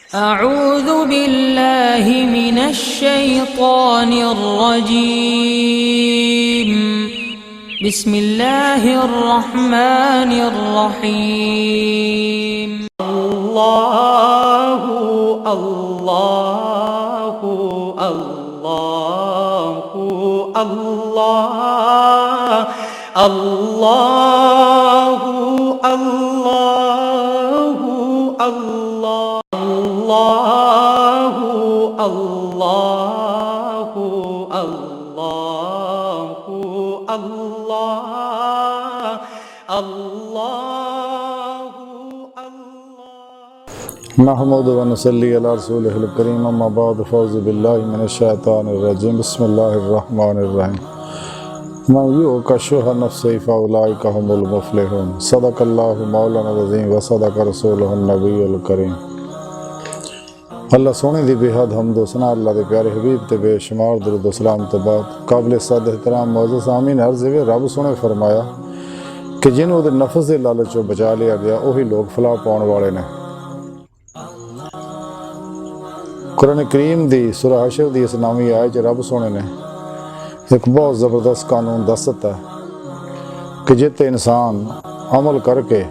أعوذ बिल्लाहि मिनश शैतानिर रजीम। बिस्मिल्लाहिर रहमानिर रहीम। अल्लाहु अल्लाहु अल्लाहु अल्लाह अल्लाहु अल्लाहु अल्लाहु अल्लाहु अल्लाहु अल्लाह अल्लाहु अल्लाह। नहमदु व नसल्ली अला रसूलिहिल करीम, अम्मा बाद, फ़ौज़ु बिल्लाहि मिनश शैतानिर रजीम, बिस्मिल्लाहिर रहमानिर रहीम। मन युक़शुह नफ्सिही फ़उलाइका हुमुल मुफ़्लिहून। सदक़ल्लाहु मौलाना अज़ीम व सदक़ रसूलुहुन नबियुल करीम। अल्लाह सोने दी बेहद हम्द सना अल्लाह दे प्यारे हबीब ते बेशुमार दरूद व सलाम तो बाद काबिल सद एहतराम मौजूद आमीन अर्ज़ वे रब सोने फरमाया कि जिन्हों दे नफ्स दे लालचों बचा लिया गया वही लोग फलाह पाउण वाले ने। कुरान करीम दी सूरह हशर दी इस नामी आयत च रब सोने ने एक बहुत ज़बरदस्त कानून दस दिता कि जिते इंसान अमल करके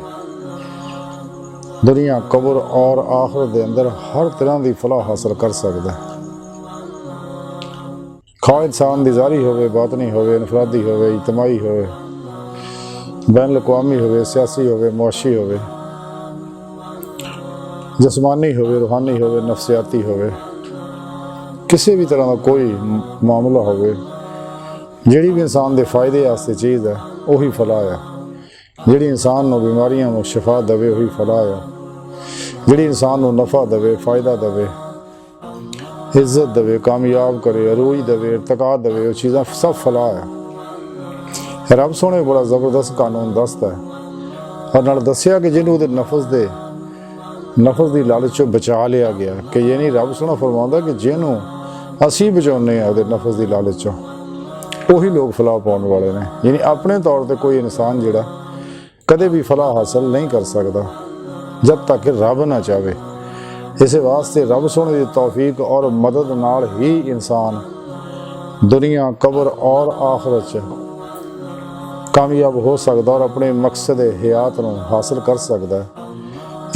दुनिया कब्र और आखिरत दे अंदर हर तरह की फलाह हासिल कर सकता है। खा इंसान की ज़ारी होवे, बातनी होवे, इनफरादी होवे, इजतमाही होवे, बैन अक़वामी होवे, सियासी होवे, मुआशी होवे, जिस्मानी होवे, रूहानी होवे, नफसियाती होवे, किसी भी तरह का कोई मामला होवे, जिहड़ी भी इंसान के फायदे वास्ते चीज़ है वही फलाह है। जिहड़ी इंसान को बीमारियों को शिफा देवे वही फलाह है। जिहड़ी इंसान को नफ़ा देवे, फ़ायदा देवे, इज्जत देवे, कामयाब करे, अरूज देवे, इर्तिका देवे, वो चीज़ां सब फलाह है। रब सोने बड़ा ज़बरदस्त कानून दसता है और नाल दसिया कि जिन्हों दे नफस की लालचों बचा लिया गया कि यानी रब सोना फरमाता कि जिन्हों असी बचाने वो नफस की लालचों वही लोग फलाह पाने वाले ने। यानी अपने तौर पर कोई इंसान जिहड़ा कदे भी फलाह हासिल नहीं कर सकता जब तक कि रब ना चाहे। इस वास्ते रब सोने की तौफीक और मदद नाल ही इंसान दुनिया कब्र और आखिरत च कामयाब हो सकता और अपने मकसद हयात को हासिल कर सकता है।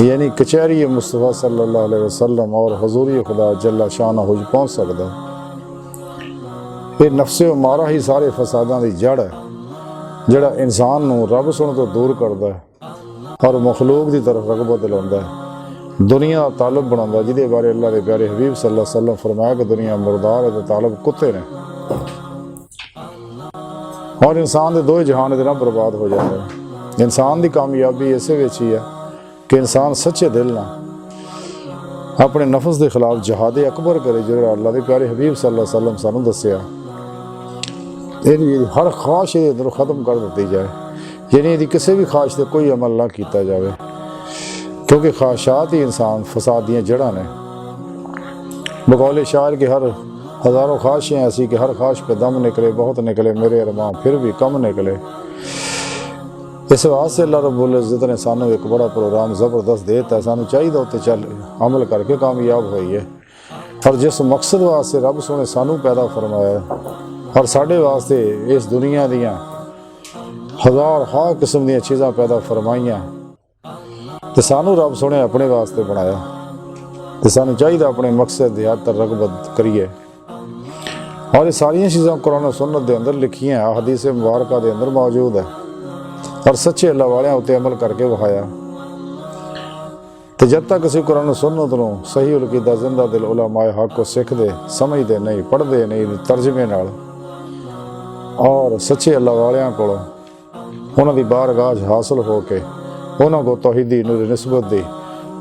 यानी कचहरी मुस्तफ़ा सल्लल्लाहु अलैहि वसल्लम और हजूरी खुदा जल्ला शाना हो पहुँच सकता है। ये नफ्से मारा ही सारे फसादां की जड़ है जिहड़ा इंसान को रब सुन तो दूर करता है और मखलूक की तरफ रगबत दिलाता है, दुनिया का तालब बनाता, जिहदे बारे अल्लाह के प्यारे हबीब सल्लल्लाहु अलैहि वसल्लम फरमाया कि दुनिया मुर्दार है तो तालब कुत्ते ने। और इंसान के दो जहान के ना बर्बाद हो जाते हैं। इंसान की कामयाबी इस विच ही है कि इंसान सच्चे दिल ना अपने नफस के खिलाफ जहाद अकबर करे, जो अल्लाह के प्यारे हबीब सल्लल्लाहु अलैहि वसल्लम सानू दसिया। हर ख्वाहिश ये अंदरों ख़त्म कर दी जाए, यानी यदि किसी भी ख्वाहिश से कोई अमल ना किया जाए, क्योंकि ख्वाहिशात ही इंसान फसाद दी जड़ा ने। बकौले शायर के हर हज़ारों ख्वाहिशें ऐसी कि हर ख्वाहिश पे दम निकले, बहुत निकले मेरे अरमान फिर भी कम निकले। इस वास्ते अल्लाह रब्बुल इज़्ज़त ने सानू एक बड़ा प्रोग्राम ज़बरदस्त देता है। सानू चाहिए उत्ते चल अमल करके कामयाब होइए। और जिस मकसद वास्ते रब सोने सानू पैदा फरमाया और साढ़े वास्ते इस दुनिया दियाँ हज़ार हा किस्म दी चीज़ां पैदा फरमाइयां तो सानू रब सोने अपने वास्ते बनाया। तो सानू चाहिए अपने मकसद की हद तक रगबत करिए। और ये सारिया चीज़ां कुरान और सुन्नत के अंदर लिखियां, हदीस मुबारका के अंदर मौजूद है और सच्चे अल्लाह वालियां उत्ते अमल करके वहाया। तो जब तक असीं कुरान और सुन्नत नूं सही उलकीदा जिंदा दिल उलमाए हक को सीखते समझते नहीं, पढ़ते नहीं तर्जमे नाल और सच्चे अल्लाह वालियां कोलों उन्हां दी बारगाह हासिल होके उन्हां को तौहीदी नूर निस्बत दी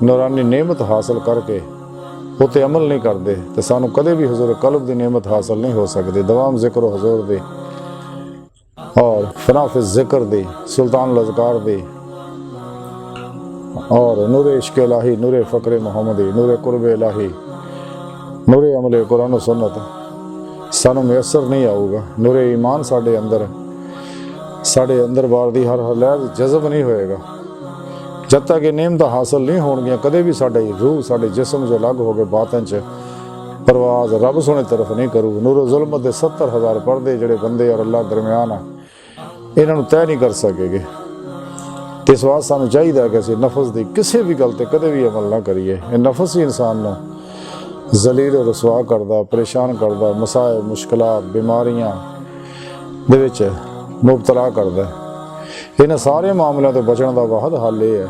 नूरानी नेमत हासिल करके उत्ते अमल नहीं करते तो सानू कदे भी हुजूर कल्ब की नेमत हासिल नहीं हो सकती। दवाम जिक्र हुजूर दी और फनाफिज जिक्र दी, सुल्तान लज़कार दी और नूर इश्क इलाही, नूर फ़क्र मुहम्मदी, नूर कुर्ब इलाही, नूर अमल कुरान और सुन्नत सानू मैसर नहीं आऊगा। नूर ईमान साढ़े अंदर बार दी हर लहर जज़ब नहीं होएगा। ਜਦ ਤੱਕ ਇਹ ਨੇਮਤਾਂ ਹਾਸਲ ਨਹੀਂ ਹੋਣਗੀਆਂ ਕਦੇ ਵੀ ਸਾਡੀ ਰੂਹ ਸਾਡੇ ਜਿਸਮ 'ਚ ਅਲੱਗ ਹੋ ਕੇ ਬਾਤਨ 'ਚ ਪਰਵਾਜ਼ ਰੱਬ ਸੋਹਣੇ ਤਰਫ ਨਹੀਂ ਕਰੂ। ਨੂਰ ਜ਼ੁਲਮਤ ਦੇ 70,000 ਪਰਦੇ ਜਿਹੜੇ ਬੰਦੇ ਔਰ ਅੱਲਾਹ ਦਰਮਿਆਨ ਆ, ਇਹਨਾਂ ਨੂੰ ਤੈਅ ਨਹੀਂ ਕਰ ਸਕੇਗੇ। ਤੇ ਇਸ ਵਾਸਤੇ ਸਾਨੂੰ ਚਾਹੀਦਾ ਕਿ ਅਸੀਂ ਨਫਸ ਦੀ ਕਿਸੇ ਵੀ ਗੱਲ ਤੇ ਕਦੇ ਵੀ ਅਮਲ ਨਾ ਕਰੀਏ। ਇਹ ਨਫਸ ਹੀ ਇਨਸਾਨ ਨੂੰ ਜ਼ਲੀਲ ਰਸਵਾ ਕਰਦਾ, ਪਰੇਸ਼ਾਨ ਕਰਦਾ, ਮਸਾਇਬ, ਮੁਸ਼ਕਲਾਂ, ਬਿਮਾਰੀਆਂ ਦੇ ਵਿੱਚ ਮੁਬਤਲਾ ਕਰਦਾ। ਇਹਨਾਂ ਸਾਰੇ ਮਾਮਲਿਆਂ ਤੋਂ ਬਚਣ ਦਾ ਵਾਹਦ ਹੱਲ ਇਹ ਹੈ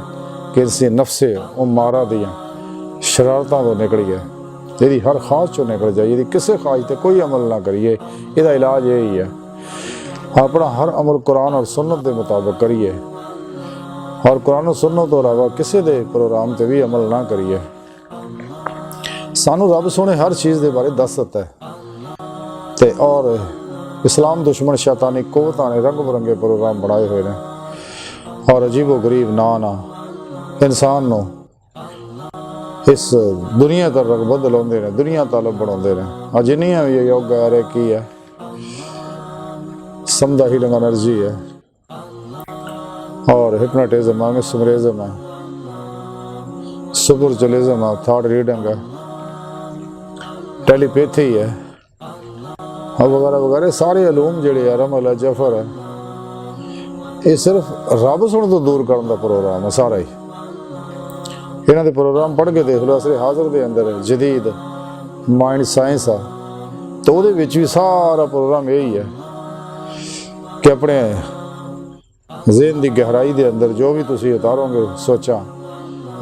ਕਿ ਅਸੀਂ ਨਫਸੇ ਉਹ ਮਾਰਾ ਦੀਆਂ ਸ਼ਰਾਰਤਾਂ ਤੋਂ ਨਿਕਲੀਏ, ਇਹਦੀ ਹਰ ਖਾਸ ਚੋਂ ਨਿਕਲ ਜਾਈਏ, ਇਹਦੀ ਕਿਸੇ ਖਾਸ ਤੇ ਕੋਈ ਅਮਲ ਨਾ ਕਰੀਏ। ਇਹਦਾ ਇਲਾਜ ਇਹ ਹੀ ਹੈ, ਆਪਣਾ ਹਰ ਅਮਲ ਕੁਰਾਨ ਔਰ ਸੁन्नत ਦੇ ਮੁਤਾਬਕ ਕਰੀਏ ਔਰ ਕੁਰਾਨ ਔਰ ਸੁन्नत ਤੋਂ ਇਲਾਵਾ ਕਿਸੇ ਦੇ ਪ੍ਰੋਗਰਾਮ ਤੇ ਵੀ ਅਮਲ ਨਾ ਕਰੀਏ। ਸਾਨੂੰ ਰੱਬ ਸੋਹਣੇ ਹਰ ਚੀਜ਼ ਦੇ ਬਾਰੇ ਦੱਸ ਦਿੱਤਾ ਹੈ ਤੇ ਔਰ ਇਸਲਾਮ ਦੁਸ਼ਮਣ ਸ਼ੈਤਾਨੀ ਕੁਵਤਾਂ ਨੇ ਰੰਗ ਬਰੰਗੇ ਪ੍ਰੋਗਰਾਮ ਬਣਾਏ ਹੋਏ ਨੇ ਔਰ ਅਜੀਬੋ ਗਰੀਬ ਨਾ ਇਨਸਾਨ ਨੂੰ ਇਸ ਦੁਨੀਆ ਦਾ ਰਗਬਤ ਦਿਲਾਉਂਦੇ ਨੇ, ਦੁਨੀਆ ਤਾਲਬ ਬਣਾਉਂਦੇ ਨੇ। ਆ ਜਿੰਨੀਆਂ ਵੀ ਯੋਗਾ ਹੈ ਕੀ ਹੈ, ਸਮਝਾ ਹੀਲਿੰਗ एनर्जी है और हिप्नोटिज्म है, मिसमरिज्म है, सुपरचुअलिज्म है, थॉट रीडिंग है, टेलीपैथी है और वगैरह वगैरह सारे अलूम ਜਿਹੜੇ ਰਮਲ ਹੈ, ਜਫਰ ਹੈ, ਇਹ ਸਿਰਫ ਰੱਬ ਸੁਣ ਤੋਂ ਦੂਰ ਕਰਨ ਦਾ ਪ੍ਰੋਗਰਾਮ ਹੈ ਸਾਰਾ ਹੀ। ਇਹਨਾਂ ਦੇ ਪ੍ਰੋਗਰਾਮ ਪੜ੍ਹ ਕੇ ਦੇਖ ਲਓ। ਅਸਲੇ ਹਾਜ਼ਰ ਦੇ ਅੰਦਰ ਜਦੀਦ ਮਾਈਂਡ ਸਾਇੰਸ ਆ ਤਾਂ ਉਹਦੇ ਵਿੱਚ ਵੀ ਸਾਰਾ ਪ੍ਰੋਗਰਾਮ ਇਹੀ ਹੈ ਕਿ ਆਪਣੇ ਜ਼ਿਹਨ ਦੀ ਗਹਿਰਾਈ ਦੇ ਅੰਦਰ ਜੋ ਵੀ ਤੁਸੀਂ ਉਤਾਰੋਗੇ ਸੋਚਾਂ,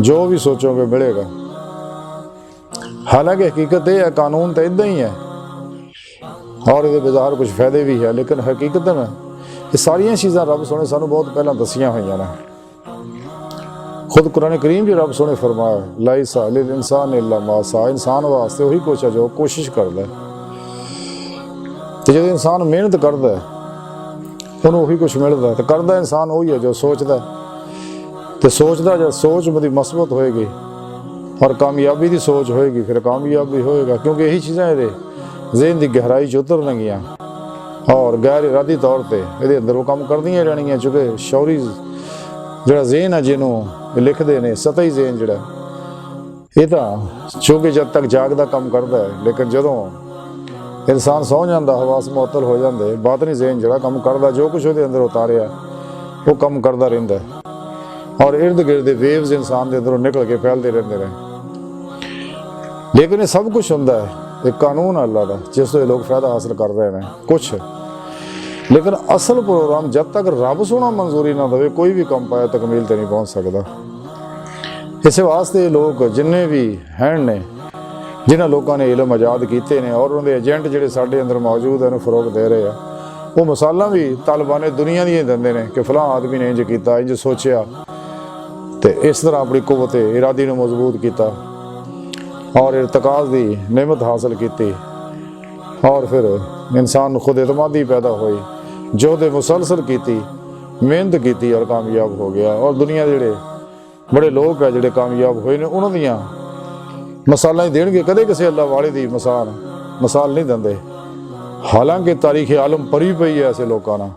ਜੋ ਵੀ ਸੋਚੋਗੇ ਮਿਲੇਗਾ। ਹਾਲਾਂਕਿ ਹਕੀਕਤ ਇਹ ਹੈ, ਕਾਨੂੰਨ ਤਾਂ ਇੱਦਾਂ ਹੀ ਹੈ ਔਰ ਇਹਦੇ ਬਾਜ਼ਾਰ ਕੁਝ ਫਾਇਦੇ ਵੀ ਹੈ, ਲੇਕਿਨ ਹਕੀਕਤ में ਇਹ ਸਾਰੀਆਂ ਚੀਜ਼ਾਂ ਰੱਬ ਸੋਹਣੇ ਸਾਨੂੰ ਬਹੁਤ ਪਹਿਲਾਂ ਦੱਸੀਆਂ ਹੋਈਆਂ ਨੇ। खुद कुरान करीम भी रब सोने फरमाया लाइसा लिल इंसान इल्ला मा सा, इंसान वास्ते वही कुछ है जो कोशिश करता है। तो जो इंसान मेहनत करता है उन्होंने वही कुछ मिलता है। तो करता इंसान वही है जो सोचता है। तो सोचता जब सोच मेरी मस्बत होएगी और कामयाबी की सोच होएगी फिर कामयाब भी होएगा, क्योंकि यही चीज़ां ये ज़हन की गहराई च उतरनगियां और गैर इरादी तौर पर ये अंदर वो काम करदियां रहनियां। चूँकि शौरी ਜਿਹੜਾ ਜ਼ੇਨ ਹੈ ਜਿਹਨੂੰ ਲਿਖਦੇ ਨੇ ਸਤਹੀ ਜ਼ੇਨ ਜਿਹੜਾ ਇਹ ਤਾਂ ਚੂੰਕਿ ਜਦ ਤੱਕ ਜਾਗਦਾ ਕੰਮ ਕਰਦਾ ਹੈ, ਲੇਕਿਨ ਜਦੋਂ ਇਨਸਾਨ ਸੌਂ ਜਾਂਦਾ ਹਵਾਸ ਮੁਅੱਤਲ ਹੋ ਜਾਂਦੇ, ਬਾਤਨੀ ਜ਼ੇਨ ਜਿਹੜਾ ਕੰਮ ਕਰਦਾ, ਜੋ ਕੁਝ ਉਹਦੇ ਅੰਦਰ ਉਤਾਰਿਆ ਉਹ ਕੰਮ ਕਰਦਾ ਰਹਿੰਦਾ ਔਰ ਇਰਦ ਗਿਰਦ ਦੇ ਵੇਵਜ਼ ਇਨਸਾਨ ਦੇ ਅੰਦਰੋਂ ਨਿਕਲ ਕੇ ਫੈਲਦੇ ਰਹਿੰਦੇ ਨੇ। ਲੇਕਿਨ ਇਹ ਸਭ ਕੁਝ ਹੁੰਦਾ ਹੈ ਇੱਕ ਕਾਨੂੰਨ ਅੱਲਾ ਦਾ ਜਿਸ ਤੋਂ ਇਹ ਲੋਕ ਫਾਇਦਾ ਹਾਸਲ ਕਰ ਰਹੇ ਨੇ ਕੁਛ। लेकिन असल प्रोग्राम जब तक रब सोना मंजूरी ना दे कोई भी काम पाया तकमील ते नहीं पहुँच सकता। इस वास्ते लोग जिन्ने भी हैं ने जिन्होंने लोगों ने इलम आजाद किए हैं और उन्होंने एजेंट जोड़े साढ़े अंदर मौजूद हैं फरोग दे रहे हैं, वो मिसालां भी तालिबान दुनिया दी देंदे ने कि फलां आदमी ने इंज किया, इंज सोचिया तो इस तरह अपनी कुव्वत इरादी ने मजबूत किया और इर्तिकाज़ की नेमत हासिल की और फिर इंसान खुद एतमादी पैदा हुई, जोहद मुसलसल की, मेहनत की और कामयाब हो गया। और दुनिया जोड़े बड़े लोग है जोड़े कामयाब हुए ने उन्हों दियां मिसालां ही देणगे, कदे किसी अल्लाह वाले की मिसाल नहीं देंदे। हालांकि तारीख आलम परी पई है ऐसे लोगों ना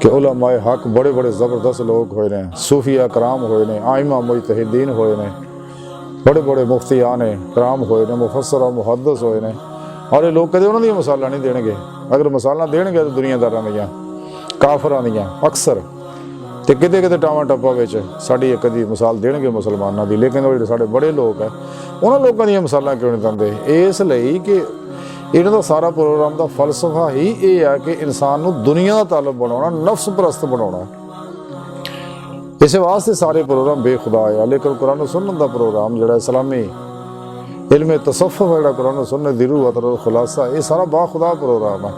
कि उलमाए हक बड़े बड़े ज़बरदस्त लोग हुए ने, सूफिया कराम हुए ने, आइमा मुजतहिदीन हुए ने, बड़े बड़े मुफ्तियान कराम हुए ने, मुफस्सर और मुहद्दिस हुए ने और ये लोग कदे उन्होंने मिसालां नहीं देणगे। अगर मिसालां देणगे तो दुनियादारां दियां काफरां दियां अक्सर तो किते किते टावां टप्पा विच साडी एक अद्धी मिसाल देणगे मुसलमानां दी, लेकिन वो साडे बड़े लोग है उन्हां लोकां दियां मिसालां क्यों नहीं दिंदे? इसलिए कि इन्हां दा सारा प्रोग्राम का फलसफा ही ये है कि इंसान नूं दुनिया दा तालब बनाउणा, नफ्स परस्त बनाउणा। इस वास्ते सारे प्रोग्राम बेखुदा है। लेकिन कुरान सुन्नत दा प्रोग्राम जिहड़ा इस्लामी इल्म तसव्वुफ है, कुरान सुन्नत दी रूह और खुलासा, ये सारा बाखुदा प्रोग्राम है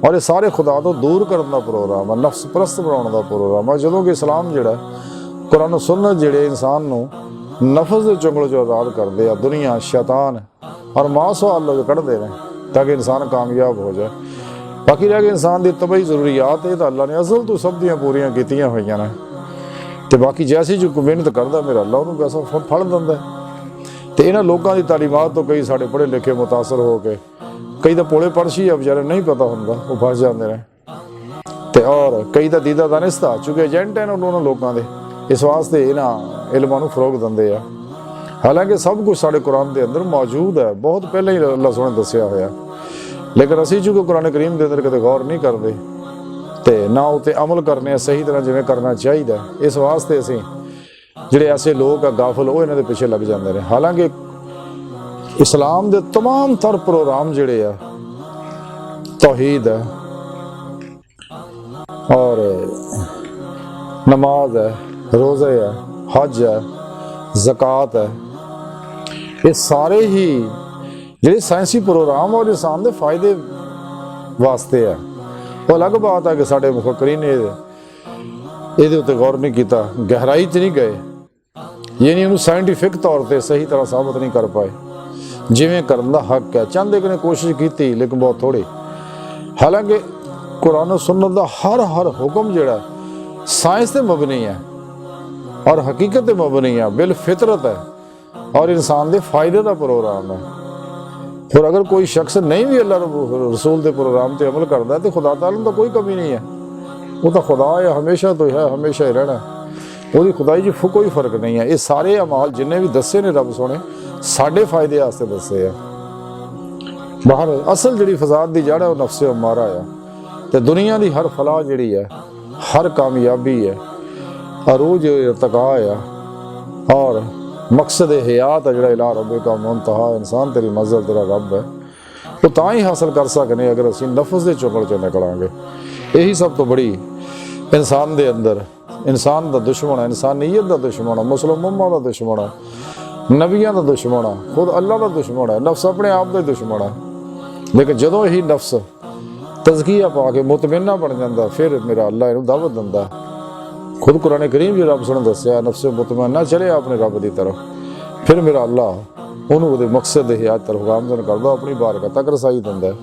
और ये सारे खुदा तो दूर करने का प्रोग्राम है, नफ्स परस्त बनाने का प्रोग्राम है। जो कि इस्लाम जिहड़ा कुरान सुन्नत जिहड़े इंसान नूं नफ्स के चुंगल चों आज़ाद करते हैं, दुनिया शैतान और मासूआल लोग कढ़ते हैं ताकि इंसान कामयाब हो जाए। बाकी रह गए इंसान की तबई जरूरियात, ये तो अल्लाह ने असल तो सब दियां पूरियां कीतियां होईयां ने ते बाकी जैसी जो मेहनत करता मेरा अल्लाह उन्होंने वैसा फल दिंदा है। तो इन्होंने लोगों की तालीमात तो कई साढ़े पढ़े लिखे मुतासर हो के कई तो पोले पढ़शी है बेचारे नहीं पता होंगे वो फस जाते हैं तो और कई तो दीदा दानिस्ता चूँकि एजेंट हैं उन्होंने लोगों के इस वास्ते इन्हां इल्मां नूं फरोग दिंदे आ। हालांकि सब कुछ साढ़े कुरान के अंदर मौजूद है, बहुत पहले ही अल्लाह सोने दस्सिया होया, लेकिन असीं चूंकि कुरान करीम के अंदर कदे गौर नहीं करते तो ना उत्ते अमल करने सही तरह जिवें करना चाहिए। इस वास्ते असीं जिहड़े ऐसे लोग आ गाफिल वो इन्हां दे पिछे लग जाते हैं। हालांकि इस्लाम के तमाम तर प्रोग्राम जिहड़े आ तौहीद है और नमाज है, रोज़े है, हज है, ज़कात है, ये सारे ही जिहड़े साइंसी प्रोग्राम और इंसान के फायदे वास्ते है। वो अलग बात है कि साढ़े मुफक्करीन ने ये उत्ते गौर नहीं किया, गहराई च नहीं गए, यानी उन्होंने साइंटिफिक तौर पर सही तरह साबित नहीं कर पाए। जिवें करने का हक है, चंद एक ने कोशिश की लेकिन बहुत थोड़ी। हालांकि कुरान सुन्नत का हर हुक्म जिहड़ा साइंस ते मबनी है और हकीकत ते मबनी है, बिल फितरत है और इंसान के फायदे का प्रोग्राम है। और अगर कोई शख्स नहीं भी अल्लाह रसूल के प्रोग्राम पर अमल करता है तो खुदा ताला तो कोई कमी नहीं है, वो तो खुदा है, हमेशा तो है, हमेशा ही रहना, वो खुदाई च कोई फर्क नहीं है। ये सारे अमाल जिन्हें भी दसे ने रब सोने साढ़े फायदे वास्ते दसे है। बाहर असल जी फसाद की जड़ है वो नफ्से मारा है, तो दुनिया की हर फलाह जी है, हर कामयाबी है, अरूज इरतका है और मकसद हयात है, जो इला रब का मुंतहा इंसान तेरी मंजिल तेरा रब है, वो तो ही हासिल कर सकने अगर असीं नफ्स के चुगल चो निकलांगे। यही सब तो बड़ी इंसान के अंदर इंसान का दुश्मन है, इंसानियत का दुश्मन है, मुस्लिम उम्मा का दुश्मन है, नबियां का दुश्मन है, खुद अल्लाह का दुश्मन है, नफ्स अपने आप का दुश्मन है। लेकिन जदों यही नफ्स तज़किया पा के मुतमइन्ना बन जाता फिर मेरा अल्लाह इहनूं दावत दिंदा। खुद कुरान करीम जी रब सुन दस्सिया नफ्स मुतमइन्ना चले अपने रब की तरफ, फिर मेरा अल्लाह उन्होंने मकसद हयात तरफ गामजन करदा, अपनी बारगाह तक रसाई दिंदा है।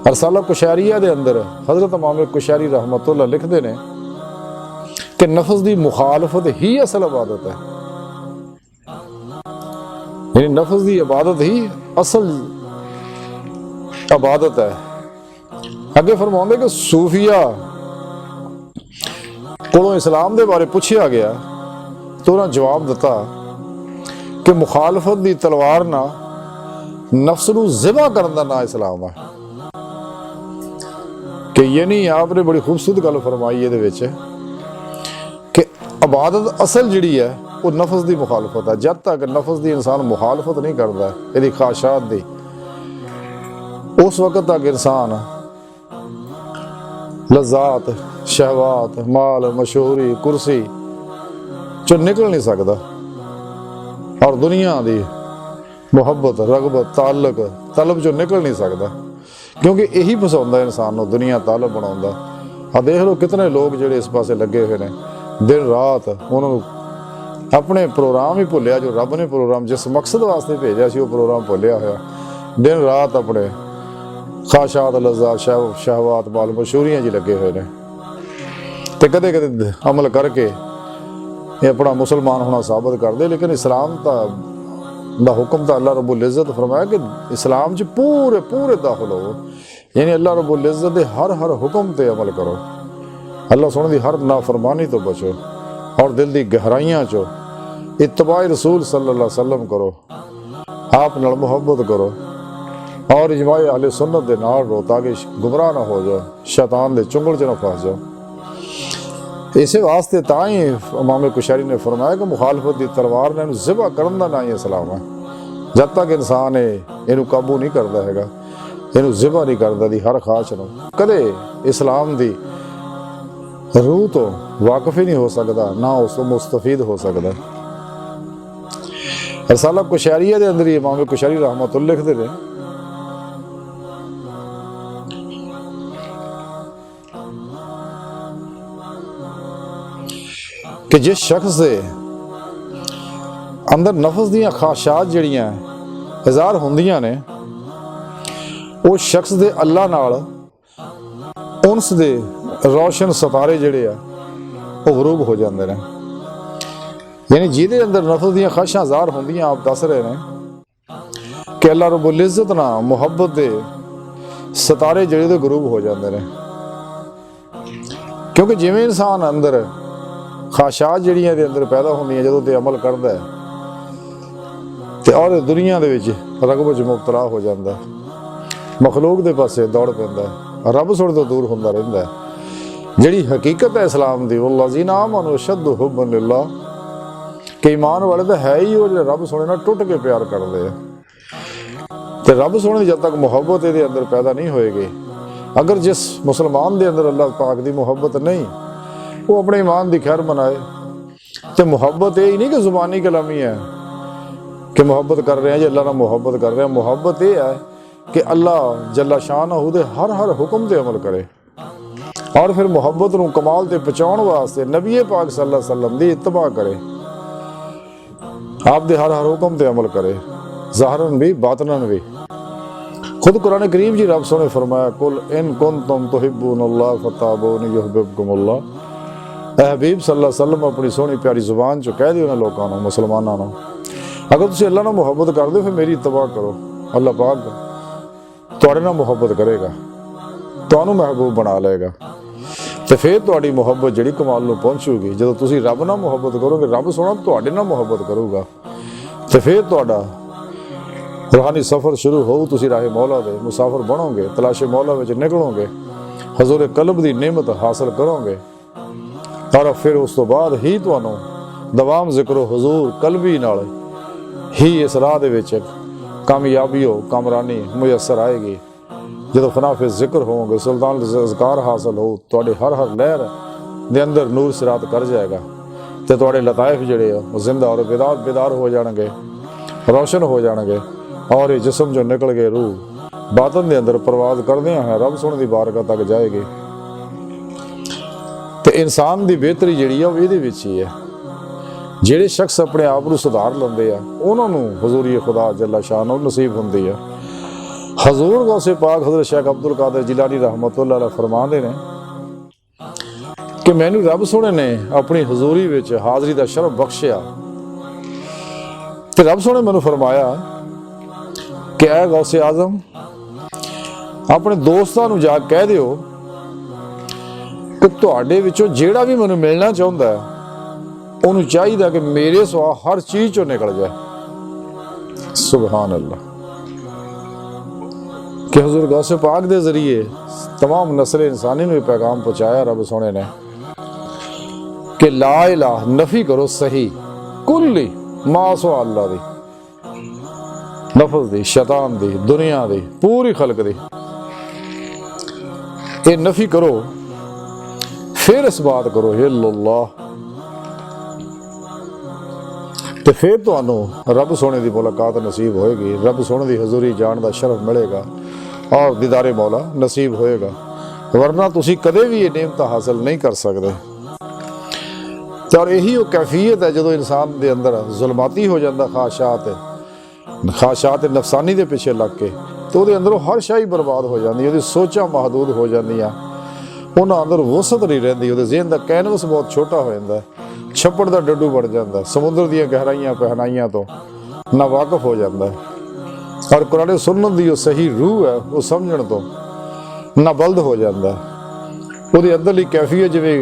रसाला कुशैरिया के अंदर हज़रत इमाम कुशैरी रहमतुल्लाह लिखते हैं कि नफ्स की मुखालफत ही असल इबादत है, यानी नफ्स की इबादत ही असल इबादत है। अगे फरमाते कि सूफिया को इस्लाम के बारे पूछा गया तो उन्हें जवाब दिता कि मुखालफत की तलवार ना नफ्स नूं ज़िबा करन दा ना इस्लाम है। कि ये नहीं, आपने बड़ी खूबसूरत गल फरमाई ये कि इबादत असल जी है वो नफ्स की मुखालफत है। जब तक नफ्स की इंसान मुखालफत नहीं करता यदि ख्वाहिशात की, उस वक्त तक इंसान लज़्ज़ात, शहवात, माल, मशहूरी, कुर्सी चो निकल नहीं सकता और दुनिया की मुहब्बत, रगबत, ताल्लुक, तलब चो निकल नहीं सकता, क्योंकि यही फसाउंदा इंसान को, दुनिया तालब बनाउंदा। आ देख लो कितने लोग जिहड़े इस पासे लगे हुए हैं, दिन रात उन्होंने अपने प्रोग्राम ही भुलिया, जो रब ने प्रोग्राम जिस मकसद वास्ते भेजा सी वो प्रोग्राम भुलिया होया, दिन रात अपने ख्वाहिशात, लज़्ज़ात, शहवात, माल मशहूरियां जी लगे हुए हैं। तो कदे कदे अमल करके ये अपना मुसलमान होना साबित कर दे, लेकिन इस्लाम दा हुक्म तो अल्लाह रब्बुल इज़्ज़त फरमाया कि इस्लाम च पूरे पूरे दाखिल हो, यानी अल्लाह रब्बुल इज़्ज़त दे हर हुक्म ते अमल करो, अल्लाह सुन दी हर नाफरमानी तो बचो और दिल दी गहराइयां चो इत्तबा रसूल सल्लल्लाहु अलैहि वसल्लम करो, आप नाल मुहब्बत करो और इजमाए अहले सुन्नत दे नाल रहो ताकि गुमराह ना हो जाओ, शैतान दे चुंगल च ना फस जाओ। इस वास्ते ताई इमाम कुशैरी ने फरमाया कि मुखालफत की तलवार ने ज़िबा करन दा ना ही इस्लाम है। जब तक इंसान इनू काबू नहीं करता हैगा, इनू ज़िबा नहीं करता दी हर ख्वाहिश नूं, कदे इस्लाम दी रूह तो वाकिफ ही नहीं हो सकता, ना उसको मुस्तफीद हो सकता। रसाला कुशैरिया के अंदर ही इमाम कुशैरी रहमतुल्लाह लिखते हैं कि जिस शख्स के अंदर नफ्स दियां ख्वाहिशात जिहड़ियां इज़हार होंदियां ने, उस शख्स दे अल्लाह नाल उनस दे रोशन सितारे जिहड़े आ वो गरूब हो जाते हैं। यानी जिहदे अंदर नफ्स दियां ख्वाहिशां इज़हार होंदियां, आप दस रहे हैं कि अल्लाह रब्बुल इज़्ज़त नाल मुहब्बत दे सितारे जिहड़े ते गरूब हो जाते हैं। क्योंकि जिवें इंसान अंदर ਖਾਸ਼ਾਤ ਜਿਹੜੀਆਂ ਇਹਦੇ ਅੰਦਰ ਪੈਦਾ ਹੁੰਦੀਆਂ ਜਦੋਂ ਤੇ ਅਮਲ ਕਰਦਾ ਹੈ ਤੇ ਔਰ ਦੁਨੀਆ ਦੇ ਵਿੱਚ ਰਗਬਤ 'ਚ ਮੁਬਤਲਾ ਹੋ ਜਾਂਦਾ, ਮਖਲੂਕ ਦੇ ਪਾਸੇ ਦੌੜ ਪੈਂਦਾ, ਰੱਬ ਸੁਣ ਤੋਂ ਦੂਰ ਹੁੰਦਾ ਰਹਿੰਦਾ। ਜਿਹੜੀ ਹਕੀਕਤ ਹੈ ਇਸਲਾਮ ਦੀ, ਵੱਲਜ਼ੀਨਾ ਆਮਨੂ ਅਸ਼ੱਦੁ ਹੁੱਬਨ ਲਿल्लाह, ਕਿ ਈਮਾਨ ਵਾਲੇ ਤਾਂ ਹੈ ਹੀ ਉਹ ਜਿਹੜੇ ਰੱਬ ਸੋਹਣੇ ਨਾਲ ਟੁੱਟ ਕੇ ਪਿਆਰ ਕਰਦੇ ਆ। ਤੇ ਰੱਬ ਸੋਹਣੇ ਦੀ ਜਦ ਤੱਕ ਮੁਹੱਬਤ ਇਹਦੇ ਅੰਦਰ ਪੈਦਾ ਨਹੀਂ ਹੋਏਗੀ, ਅਗਰ ਜਿਸ ਮੁਸਲਮਾਨ ਦੇ ਅੰਦਰ ਅੱਲਾਹ ਪਾਕ ਦੀ ਮੁਹੱਬਤ ਨਹੀਂ, ਉਹ ਆਪਣੇ ਈਮਾਨ ਦੀ ਖੈਰ ਮਨਾਏ। ਤੇ ਮੁਹੱਬਤ ਇਹ ਹੀ ਨਹੀਂ ਕਿ ਜ਼ੁਬਾਨੀ ਕਲਾਮੀ ਹੈ ਕਿ ਮੁਹੱਬਤ ਕਰ ਰਹੇ ਹਾਂ ਜੀ, ਅੱਲਾਹ ਨਾਲ ਮੁਹੱਬਤ ਕਰ ਰਹੇ ਹਾਂ। ਮੁਹੱਬਤ ਇਹ ਹੈ ਕਿ ਅੱਲਾਹ ਜੱਲਾ ਸ਼ਾਨ ਉਹਦੇ ਹਰ ਹੁਕਮ ਤੇ ਅਮਲ ਕਰੇ, ਔਰ ਫਿਰ ਮੁਹੱਬਤ ਨੂੰ ਕਮਾਲ ਤੇ ਪਹੁੰਚਾਉਣ ਵਾਸਤੇ ਨਬੀ ਪਾਕ ਸੱਲੱਲਾਹੁ अलैहि वसल्लम ਦੀ ਇਤਬਾ ਕਰੇ, ਆਪ ਦੇ ਹਰ ਹੁਕਮ ਤੇ ਅਮਲ करे, ਜ਼ਾਹਰਨ भी बातनन भी। खुद कुरान करीम जी रब सोने फरमाया, कुल इन कुंतुम तुहिब्बूनल्लाह फत्ताबिऊनी युहिब्बुकुमुल्लाह। ऐ हबीब सल्लल्लाहु अलैहि वसल्लम अपनी सोहनी प्यारी जुबान चो कह दिओ ना लोकां नूं, मुसलमानां नूं, अगर तुसीं अल्लाह नाल मुहब्बत करदे हो फिर मेरी इत्तबा करो, अल्लाह पाक तुहाडे नाल मुहब्बत करेगा, तुहानूं महबूब बना लेगा। ਤੇ ਫਿਰ ਤੁਹਾਡੀ ਮੁਹੱਬਤ ਜਿਹੜੀ ਕਮਾਲ ਨੂੰ ਪਹੁੰਚੂਗੀ। ਜਦੋਂ ਤੁਸੀਂ ਰੱਬ ਨਾਲ ਮੁਹੱਬਤ ਕਰੋਗੇ, ਰੱਬ ਸੋਹਣਾ ਤੁਹਾਡੇ ਨਾਲ ਮੁਹੱਬਤ ਕਰੂਗਾ, ਤੇ ਫਿਰ ਤੁਹਾਡਾ रूहानी सफ़र शुरू हो, तुसी राहे मौला दे मुसाफिर बनोगे, तलाशे मौला विच निकलोगे, हजूर कल्ब दी नेमत हासिल करोगे, और फिर उस तो बाद ही तुहानूं दवाम जिक्रो हजूर कल्बी नाल ही इस राह दे विच कामयाबी हो, कामरानी मुयसर आएगी। जदों फनाफे जिक्र होवोगे, सुल्तान ज़िकार हासिल हो, तुहाडे हर लहर दे अंदर नूर सिरात कर जाएगा, ते तुहाडे लताइफ जिहड़े आ जिंदा और बेदार हो जाणगे, रोशन हो जाणगे, और ये जिसम जो निकल गए रूह बातन के अंदर परवाज करदे हैं रब सोहणे दी बारगाह तक जाएगी। तो इंसान की बेहतरी जिहड़ी आ इहदे विच ही है। जिहड़े शख्स अपने आप को सुधार लैंदे आ उन्हां नूं हुजूरी खुदा जल्ला शान नसीब हुंदी है। हजूर गौसे पाक हज़रत शेख अब्दुल कादिर जिलानी रहमतुल्लाह अलैह फरमांदे ने कि मैनूं रब सोहणे ने अपनी हजूरी विच हाज़री दा शरफ बख्शिया, ते रब सोहणे मैनूं फरमाया कि ऐ गौसे आजम अपने दोस्तां नूं जा कह दिओ कि तुहाडे विचों जिहड़ा भी मैनूं मिलना चाहुंदा है उहनूं चाहीदा कि मेरे सिवा हर चीज़ चों निकल जाए। सुभान अल्लाह। कि हजूर गौसे पाक दे जरिए तमाम नस्ल इंसानी नूं पैगाम पहुँचाया रब सोहणे ने कि ला इलाह नफी करो सही कुल्ली मासो अल्लाह दी, नफस दी, शैतान दी, दुनिया दी, पूरी खलक दी, ये नफी करो, फिर इस बात करो इल्लल्लाह, ते फिर तुहानूं रब सोहणे दी मुलाकात नसीब होएगी, रब सोहणे दी हजूरी जान दा शरफ मिलेगा और दीदारे मौला नसीब होएगा, वरना तुसीं कदे भी ये नेमत हासिल नहीं कर सकते। और यही वो कैफियत है जो इंसान के अंदर जुलमाती हो जाता, खाशात नफसानी के पिछे लग के, तो वो अंदरों हर शाही बर्बाद हो जाती, वो सोचा महदूद हो जांदियां, उन्हां अंदर वसत नहीं रहिंदी, वो ज़हन का कैनवस बहुत छोटा हो जाता है, छप्पड़ का डड्डू बन जाता है, समुद्र दी गहराइयां पहनाइयां तो ना वाकफ हो जाता है, और कुरान सुन्नत की जो सही रूह है वो समझण तो ना बल्द हो जाता है। वो अंदरली कैफियत जिवें